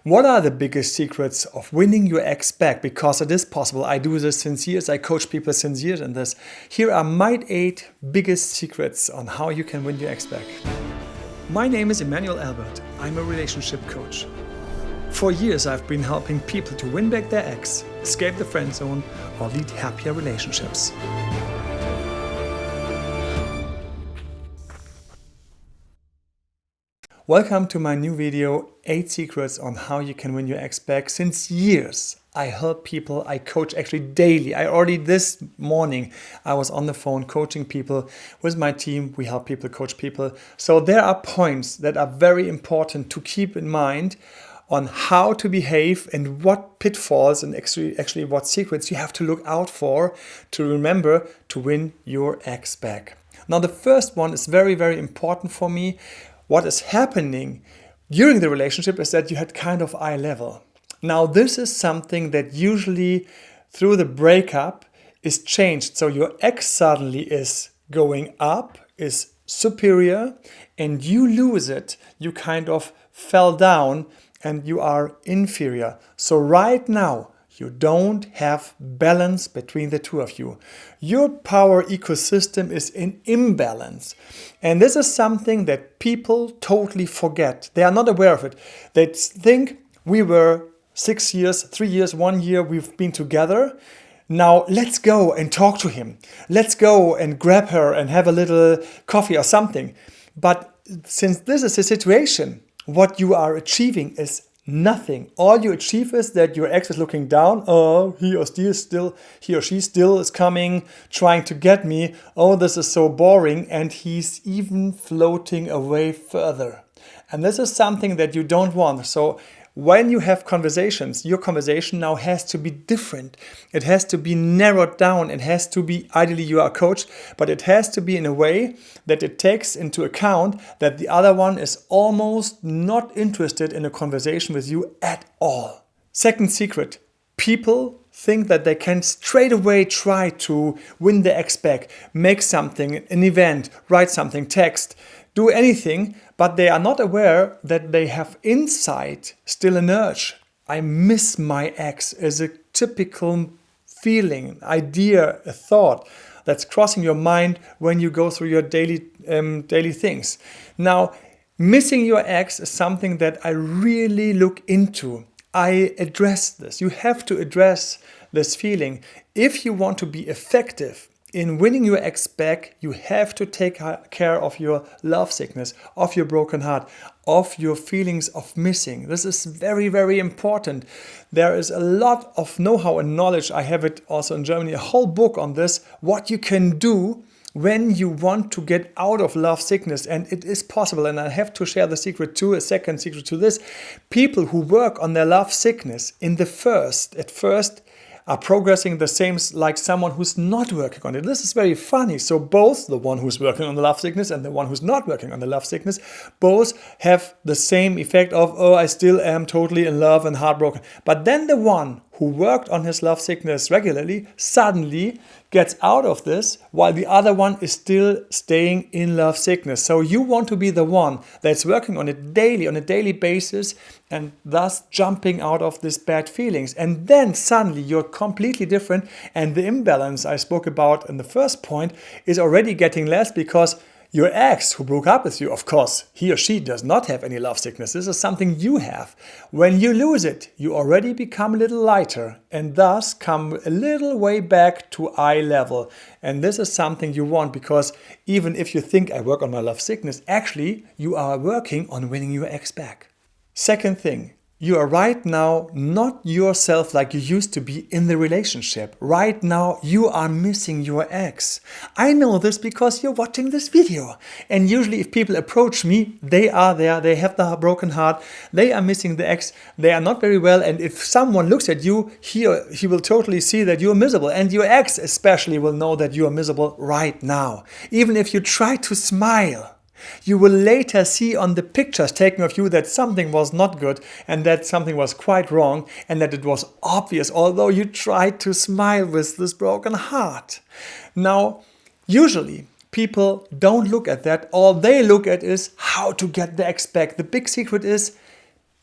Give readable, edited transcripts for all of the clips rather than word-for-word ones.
What are the biggest secrets of winning your ex back? Because it is possible. I do this since years. I coach people since years in this. Here are my 8 biggest secrets on how you can win your ex back. My name is Emanuel Albert. I'm a relationship coach. For years, I've been helping people to win back their ex, escape the friend zone, or lead happier relationships. Welcome to my new video, 8 secrets on how you can win your ex back. Since years, I help people, I coach actually daily. This morning, I was on the phone coaching people with my team. We help people coach people. So there are points that are very important to keep in mind on how to behave and what pitfalls and actually what secrets you have to look out for to remember to win your ex back. Now, the first one is very, very important for me. What is happening during the relationship is that you had kind of eye level. Now, this is something that usually through the breakup is changed. So your ex suddenly is going up, is superior, and you lose it. You kind of fell down and you are inferior. So right now, you don't have balance between the two of you. Your power ecosystem is in imbalance. And this is something that people totally forget. They are not aware of it. They think we were 6 years, 3 years, 1 year, we've been together. Now let's go and talk to him. Let's go and grab her and have a little coffee or something. But since this is a situation, what you are achieving is nothing. All you achieve is that your ex is looking down. Oh, he or she still is coming, trying to get me. Oh, this is so boring. And he's even floating away further. And this is something that you don't want. So when you have conversations, your conversation now has to be different. It has to be narrowed down. It has to be, ideally you are a coach, but it has to be in a way that it takes into account that the other one is almost not interested in a conversation with you at all. Second secret, people think that they can straight away try to win the ex back, make something, an event, write something, text, do anything, but they are not aware that they have inside still an urge. I miss my ex as a typical feeling, idea, a thought that's crossing your mind when you go through your daily things. Now, missing your ex is something that I really look into. I address this. You have to address this feeling. If you want to be effective in winning your ex back, you have to take care of your love sickness, of your broken heart, of your feelings of missing. This is very, very important. There is a lot of know-how and knowledge. I have it also in Germany, a whole book on this, what you can do when you want to get out of love sickness. And it is possible. And I have to share the secret too, a second secret to this. People who work on their love sickness at first, are progressing the same like someone who's not working on it. This is very funny. So both the one who's working on the love sickness and the one who's not working on the love sickness, both have the same effect of, oh, I still am totally in love and heartbroken. But then the one who worked on his love sickness regularly suddenly gets out of this while the other one is still staying in love sickness. So you want to be the one that's working on it daily, on a daily basis, and thus jumping out of these bad feelings. And then suddenly you're completely different, and the imbalance I spoke about in the first point is already getting less because your ex who broke up with you, of course, he or she does not have any love sickness. This is something you have. When you lose it, you already become a little lighter and thus come a little way back to eye level. And this is something you want because even if you think I work on my love sickness, actually you are working on winning your ex back. Second thing, you are right now not yourself like you used to be in the relationship. Right now, you are missing your ex. I know this because you're watching this video. And usually if people approach me, they are there, they have the broken heart, they are missing the ex, they are not very well. And if someone looks at you, he will totally see that you're miserable. And your ex especially will know that you are miserable right now. Even if you try to smile, you will later see on the pictures taken of you that something was not good and that something was quite wrong and that it was obvious, although you tried to smile with this broken heart. Now, usually people don't look at that. All they look at is how to get the ex back. The big secret is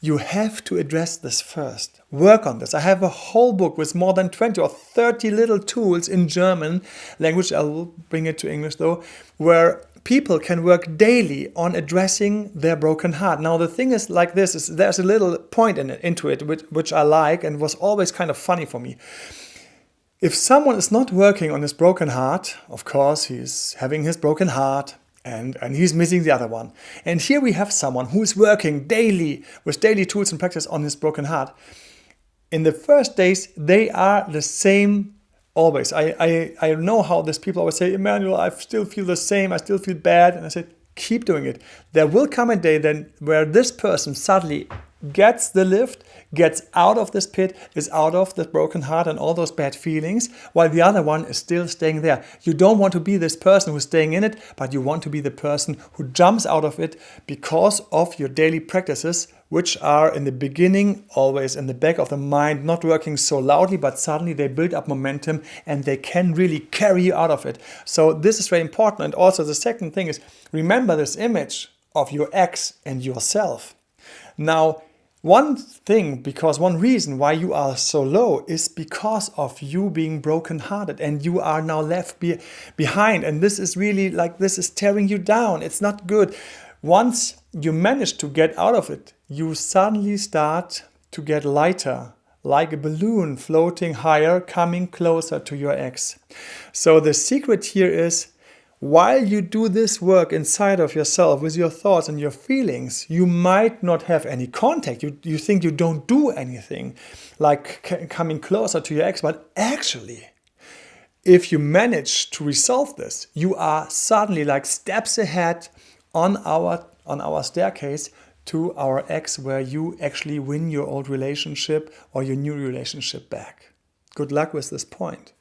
You have to address this first. Work on this. I have a whole book with more than 20 or 30 little tools in German language. I will bring it to English though, where people can work daily on addressing their broken heart. Now the thing is like this, is there's a little point into it which I like and was always kind of funny for me. If someone is not working on his broken heart, of course he's having his broken heart, and he's missing the other one. And here we have someone who is working daily with daily tools and practice on his broken heart. In the first days, they are the same always. I know how these people always say, Emanuel, I still feel the same. I still feel bad. And I said, keep doing it. There will come a day then where this person suddenly gets the lift, gets out of this pit, is out of the broken heart and all those bad feelings, while the other one is still staying there. You don't want to be this person who's staying in it, but you want to be the person who jumps out of it because of your daily practices, which are in the beginning always in the back of the mind, not working so loudly, but suddenly they build up momentum and they can really carry you out of it. So this is very important. And also the second thing is, remember this image of your ex and yourself. Now, one reason why you are so low is because of you being brokenhearted and you are now left behind. And this is really like, this is tearing you down. It's not good. Once you manage to get out of it, you suddenly start to get lighter, like a balloon floating higher, coming closer to your ex. So the secret here is, while you do this work inside of yourself with your thoughts and your feelings, you might not have any contact. You think you don't do anything, like coming closer to your ex, but actually, if you manage to resolve this, you are suddenly like steps ahead on our staircase to our ex, where you actually win your old relationship or your new relationship back. Good luck with this point.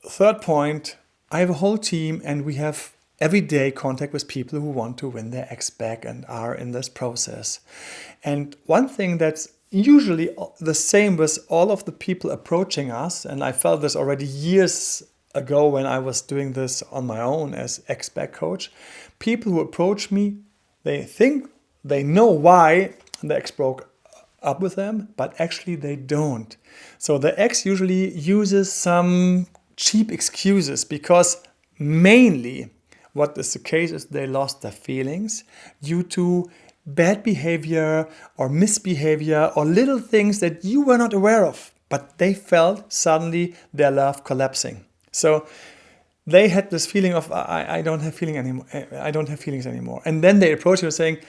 Third point, I have a whole team and we have everyday contact with people who want to win their ex back and are in this process. And one thing that's usually the same with all of the people approaching us, and I felt this already years ago when I was doing this on my own as ex-back coach, people who approach me, they think they know why the ex broke up with them, but actually they don't. So the ex usually uses some cheap excuses because mainly what is the case is they lost their feelings due to bad behavior or misbehavior or little things that you were not aware of, but they felt suddenly their love collapsing. So they had this feeling of I don't have feeling anymore. I don't have feelings anymore. And then they approach you saying,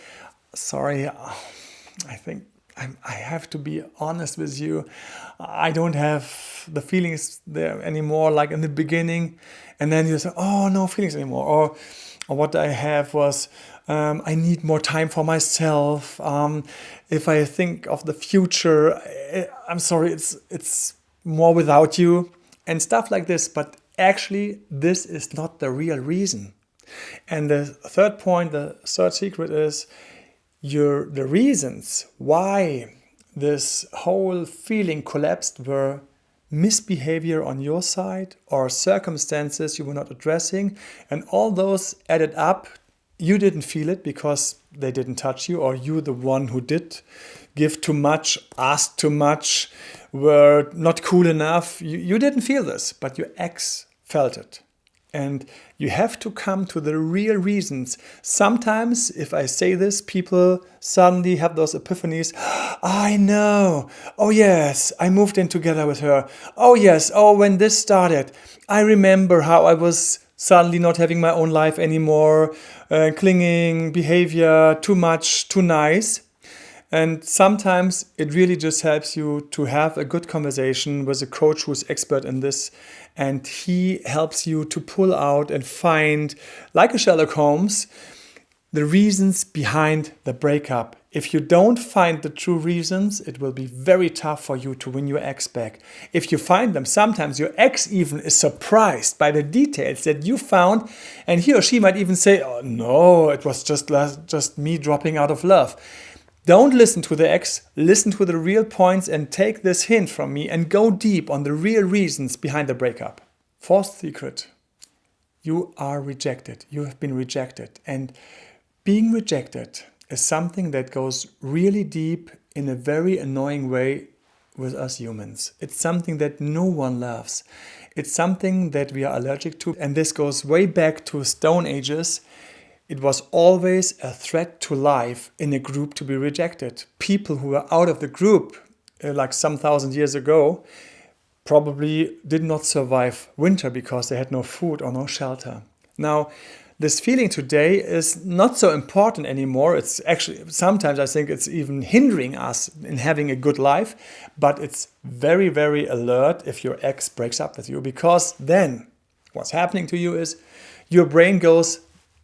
"Sorry, I think I have to be honest with you. I don't have the feelings there anymore like in the beginning." And then you say, "Oh, no feelings anymore." Or what I have was, I need more time for myself. If I think of the future, I'm sorry, it's more without you and stuff like this. But actually, this is not the real reason. And the third point, the third secret is the reasons why this whole feeling collapsed were misbehavior on your side or circumstances you were not addressing, and all those added up. You didn't feel it because they didn't touch you, or you, the one who did give too much, asked too much, were not cool enough. You didn't feel this, but your ex felt it. And you have to come to the real reasons. Sometimes, if I say this, people suddenly have those epiphanies. I know. Oh, yes, I moved in together with her. Oh, yes. Oh, when this started, I remember how I was suddenly not having my own life anymore, clinging, behavior, too much, too nice. And sometimes it really just helps you to have a good conversation with a coach who's expert in this. And he helps you to pull out and find, like a Sherlock Holmes, the reasons behind the breakup. If you don't find the true reasons, it will be very tough for you to win your ex back. If you find them, sometimes your ex even is surprised by the details that you found. And he or she might even say, "Oh, no, it was just me dropping out of love." Don't listen to the ex, listen to the real points and take this hint from me and go deep on the real reasons behind the breakup. Fourth secret, you are rejected. You have been rejected. And being rejected is something that goes really deep in a very annoying way with us humans. It's something that no one loves. It's something that we are allergic to. And this goes way back to Stone Ages. It was always a threat to life in a group to be rejected. People who were out of the group, like some thousand years ago, probably did not survive winter because they had no food or no shelter. Now, this feeling today is not so important anymore. It's actually, sometimes I think it's even hindering us in having a good life, but it's very, very alert if your ex breaks up with you, because then what's happening to you is your brain goes,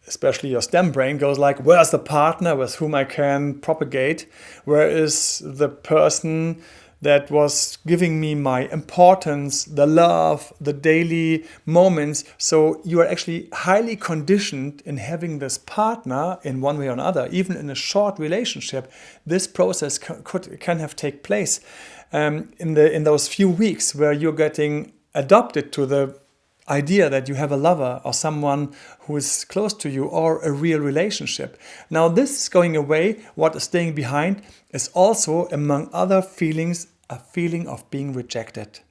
especially your stem brain goes like, where's the partner with whom I can propagate? Where is the person that was giving me my importance, the love, the daily moments? So you are actually highly conditioned in having this partner in one way or another. Even in a short relationship, this process can have take place in those few weeks where you're getting adopted to the idea that you have a lover or someone who is close to you or a real relationship. Now this is going away. What is staying behind is also, among other feelings, a feeling of being rejected.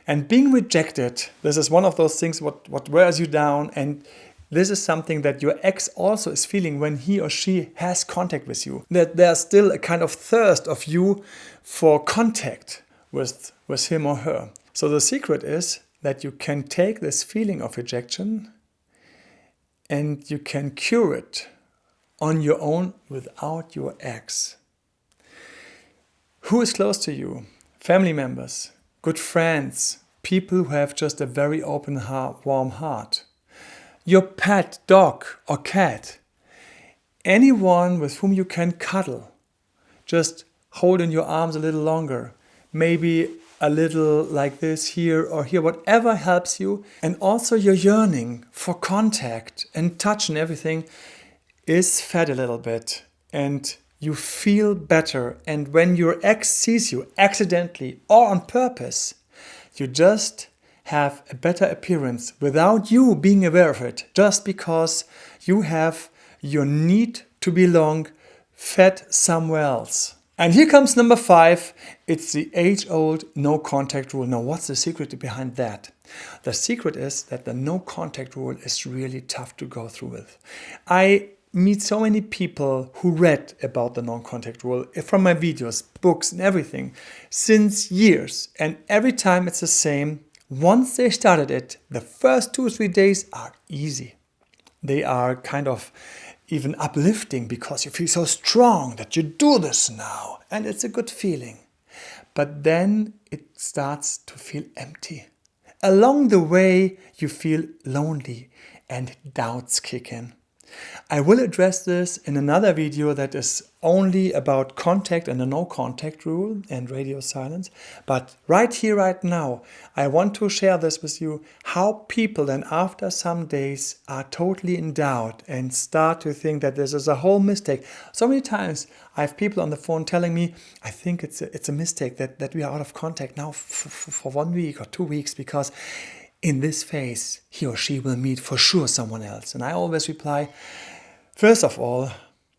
And being rejected, this is one of those things what wears you down, and this is something that your ex also is feeling when he or she has contact with you. That there's still a kind of thirst of you for contact with him or her. So the secret is that you can take this feeling of rejection and you can cure it on your own without your ex. Who is close to you? Family members, good friends, people who have just a very open heart, warm heart. Your pet, dog or cat. Anyone with whom you can cuddle. Just hold in your arms a little longer. Maybe a little like this here or here, whatever helps you. And also your yearning for contact and touch and everything is fed a little bit, and you feel better. And when your ex sees you accidentally or on purpose, you just have a better appearance without you being aware of it, just because you have your need to belong fed somewhere else. And here comes number 5. It's the age-old no contact rule. Now, what's the secret behind that? The secret is that the no contact rule is really tough to go through with. I meet so many people who read about the non-contact rule from my videos, books and everything since years. And every time it's the same. Once they started it, the first 2 or 3 days are easy. They are kind of even uplifting because you feel so strong that you do this now, and it's a good feeling. But then it starts to feel empty. Along the way, you feel lonely and doubts kick in. I will address this in another video that is only about contact and the no contact rule and radio silence. But right here, right now, I want to share this with you, how people then after some days are totally in doubt and start to think that this is a whole mistake. So many times I have people on the phone telling me, I think it's a mistake that we are out of contact now for 1 week or 2 weeks, because in this phase, he or she will meet for sure someone else. And I always reply, first of all,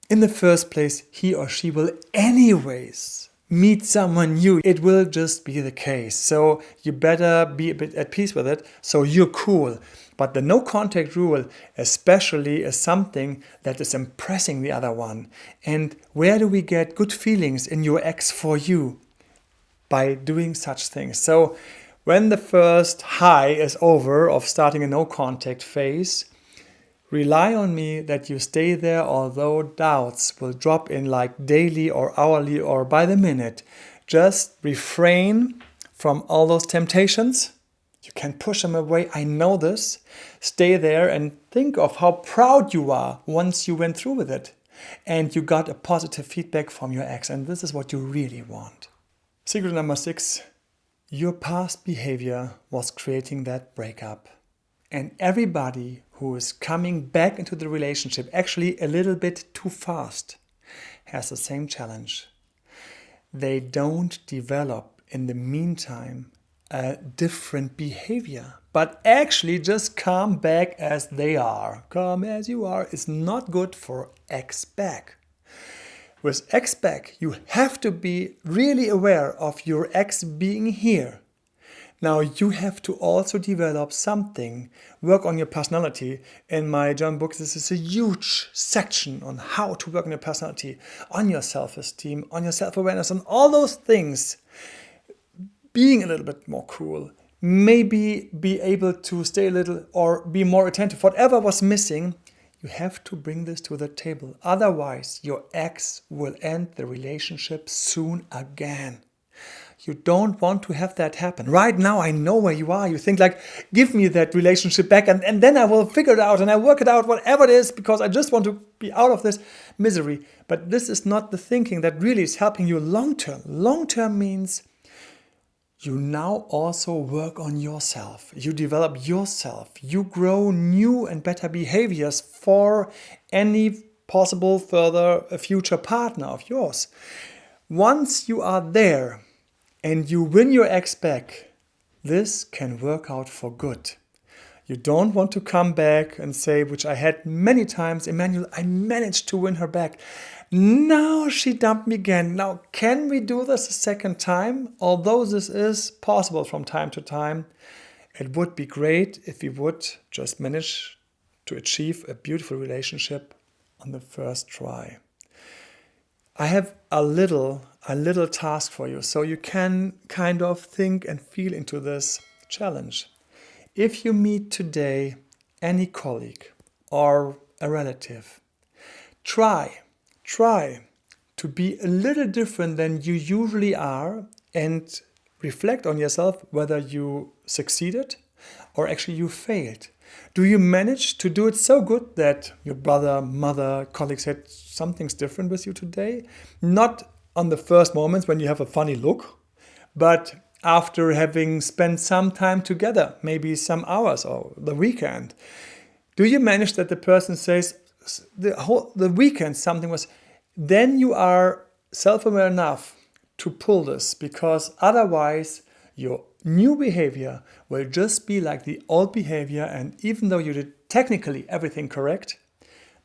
in the first place, he or she will anyways meet someone new. It will just be the case. So you better be a bit at peace with it, so you're cool. But the no contact rule especially is something that is impressing the other one. And where do we get good feelings in your ex for you? By doing such things. So when the first high is over of starting a no contact phase, rely on me that you stay there, although doubts will drop in like daily or hourly or by the minute. Just refrain from all those temptations. You can push them away. I know this. Stay there and think of how proud you are once you went through with it and you got a positive feedback from your ex. And this is what you really want. Secret number 6. Your past behavior was creating that breakup. And everybody who is coming back into the relationship, actually a little bit too fast, has the same challenge. They don't develop in the meantime a different behavior, but actually just come back as they are. Come as you are is not good for ex back. With ex-back, you have to be really aware of your ex being here. Now you have to also develop something, work on your personality. In my German book, this is a huge section on how to work on your personality, on your self-esteem, on your self-awareness, on all those things. Being a little bit more cool, maybe be able to stay a little or be more attentive. Whatever was missing, you have to bring this to the table. Otherwise, your ex will end the relationship soon again. You don't want to have that happen. Right now, I know where you are. You think like, give me that relationship back and then I will figure it out and I work it out, whatever it is, because I just want to be out of this misery. But this is not the thinking that really is helping you long term. Long term means you now also work on yourself. You develop yourself. You grow new and better behaviors for any possible further future partner of yours. Once you are there, and you win your ex back, this can work out for good. You don't want to come back and say, which I had many times, Emanuel, I managed to win her back. Now she dumped me again. Now, can we do this a second time? Although this is possible from time to time, it would be great if we would just manage to achieve a beautiful relationship on the first try. I have a little task for you, so you can kind of think and feel into this challenge. If you meet today any colleague or a relative, try to be a little different than you usually are and reflect on yourself whether you succeeded or actually you failed. Do you manage to do it so good that your brother, mother, colleagues said something's different with you today? Not on the first moments when you have a funny look, but after having spent some time together, maybe some hours or the weekend. Do you manage that the person says the weekend something was, then you are self-aware enough to pull this, because otherwise your new behavior will just be like the old behavior, and even though you did technically everything correct,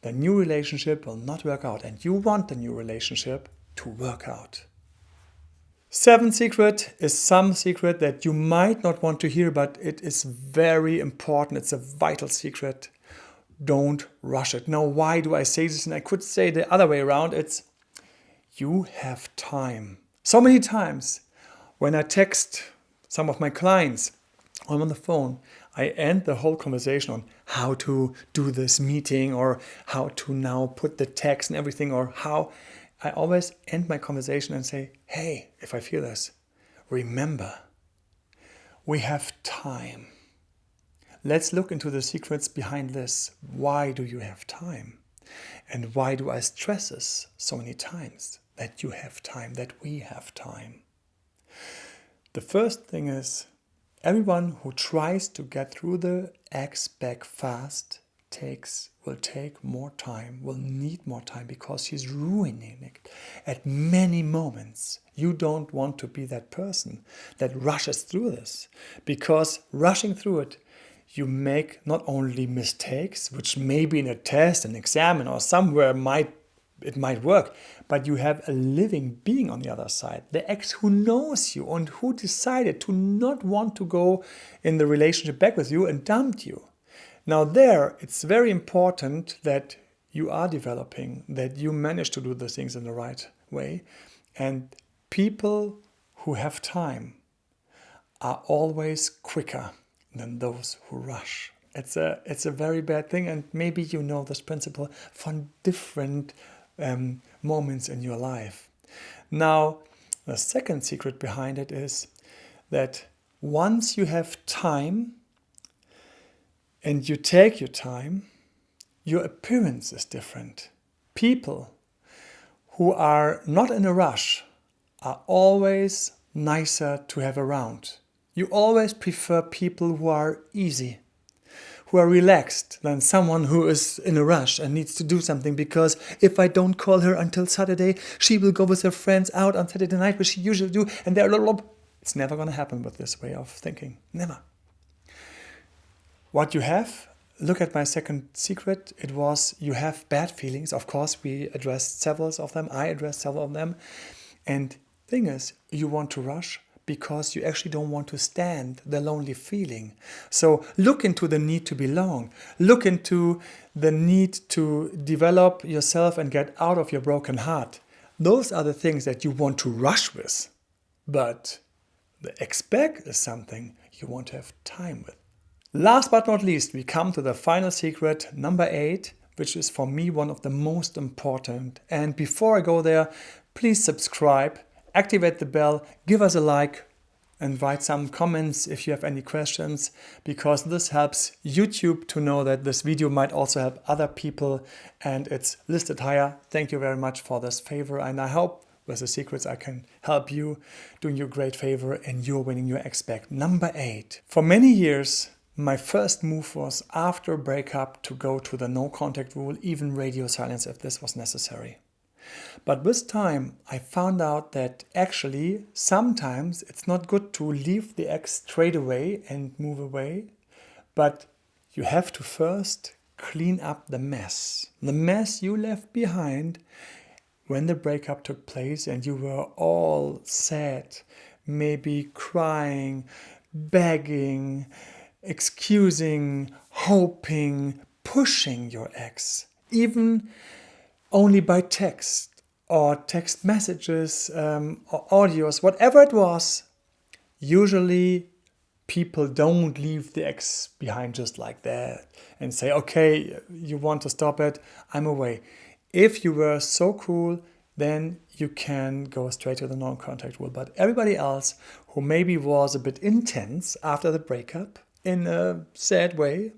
the new relationship will not work out, and you want the new relationship to work out. Seventh secret is some secret that you might not want to hear, but it is very important. It's a vital secret. Don't rush it. Now, why do I say this? And I could say the other way around. It's you have time. So many times when I text some of my clients, I'm on the phone, I end the whole conversation on how to do this meeting or how to now put the text and everything, or how I always end my conversation and say, hey, if I feel this, remember, we have time. Let's look into the secrets behind this. Why do you have time? And why do I stress this so many times? That you have time, that we have time. The first thing is, everyone who tries to get through the X back fast will take more time, will need more time, because he's ruining it at many moments. You don't want to be that person that rushes through this, because rushing through it, you make not only mistakes, which maybe in a test, an exam, or somewhere it might work, but you have a living being on the other side, the ex who knows you and who decided to not want to go in the relationship back with you and dumped you. Now there, it's very important that you are developing, that you manage to do the things in the right way. And people who have time are always quicker than those who rush. It's a very bad thing, and maybe you know this principle from different moments in your life. Now, the second secret behind it is that once you have time and you take your time, your appearance is different. People who are not in a rush are always nicer to have around. You always prefer people who are easy, who are relaxed, than someone who is in a rush and needs to do something, because if I don't call her until Saturday, she will go with her friends out on Saturday night, which she usually do, and it's never going to happen with this way of thinking. Never. What you have, look at my second secret. It was you have bad feelings. Of course, we addressed several of them. I addressed several of them. And thing is, you want to rush because you actually don't want to stand the lonely feeling. So look into the need to belong. Look into the need to develop yourself and get out of your broken heart. Those are the things that you want to rush with. But the expect is something you want to have time with. Last but not least, we come to the final secret, number 8, which is for me one of the most important. And before I go there, please subscribe, activate the bell, give us a like, and write some comments if you have any questions, because this helps YouTube to know that this video might also help other people and it's listed higher. Thank you very much for this favor, and I hope with the secrets I can help you, doing you a great favor, and you're winning your expect. Number 8. For many years, my first move was after a breakup to go to the no contact rule, even radio silence if this was necessary. But with time, I found out that actually sometimes it's not good to leave the ex straight away and move away, but you have to first clean up the mess you left behind when the breakup took place and you were all sad, maybe crying, begging, excusing, hoping, pushing your ex, even only by text or text messages or audios, whatever it was. Usually people don't leave the ex behind just like that and say, okay, you want to stop it, I'm away. If you were so cool, then you can go straight to the non-contact rule. But everybody else who maybe was a bit intense after the breakup, in a sad way,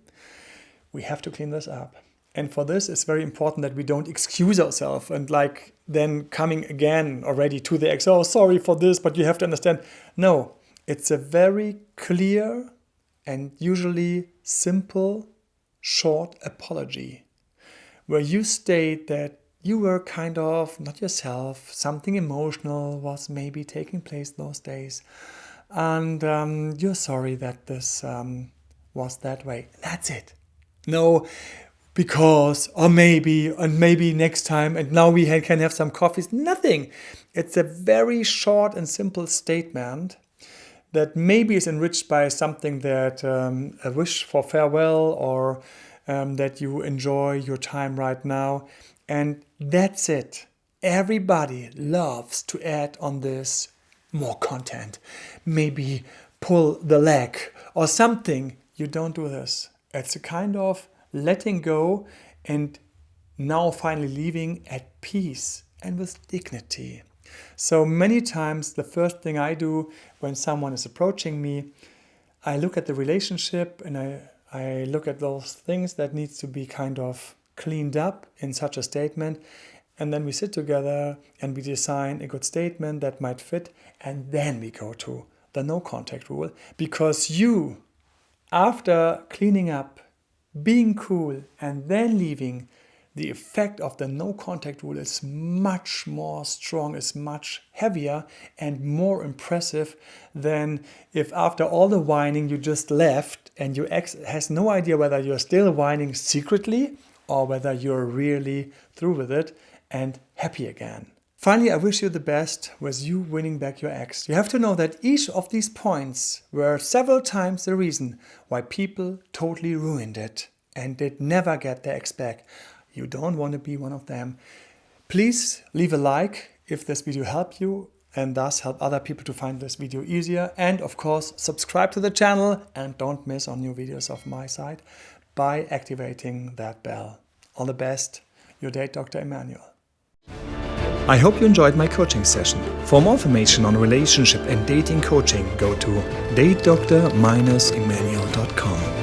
we have to clean this up. And for this, it's very important that we don't excuse ourselves and like then coming again already to the ex, oh, sorry for this, but you have to understand. No, it's a very clear and usually simple, short apology where you state that you were kind of not yourself, something emotional was maybe taking place those days, and you're sorry that this was that way. That's it. No, because, or maybe, and maybe next time, and now we can have some coffees. Nothing. It's a very short and simple statement that maybe is enriched by something that a wish for farewell or that you enjoy your time right now. And that's it. Everybody loves to add on this more content, maybe pull the leg or something. You don't do this. It's a kind of letting go and now finally leaving at peace and with dignity. So many times the first thing I do when someone is approaching me, I look at the relationship and I look at those things that needs to be kind of cleaned up in such a statement. And then we sit together and we design a good statement that might fit. And then we go to the no contact rule, because you, after cleaning up, being cool and then leaving, the effect of the no contact rule is much more strong, is much heavier and more impressive than if after all the whining you just left and your ex has no idea whether you're still whining secretly or whether you're really through with it and happy again. Finally, I wish you the best with you winning back your ex. You have to know that each of these points were several times the reason why people totally ruined it and did never get their ex back. You don't want to be one of them. Please leave a like if this video helped you and thus help other people to find this video easier. And of course, subscribe to the channel and don't miss on new videos of my side by activating that bell. All the best, your date Dr. Emanuel. I hope you enjoyed my coaching session. For more information on relationship and dating coaching, go to datedr-emanuel.com.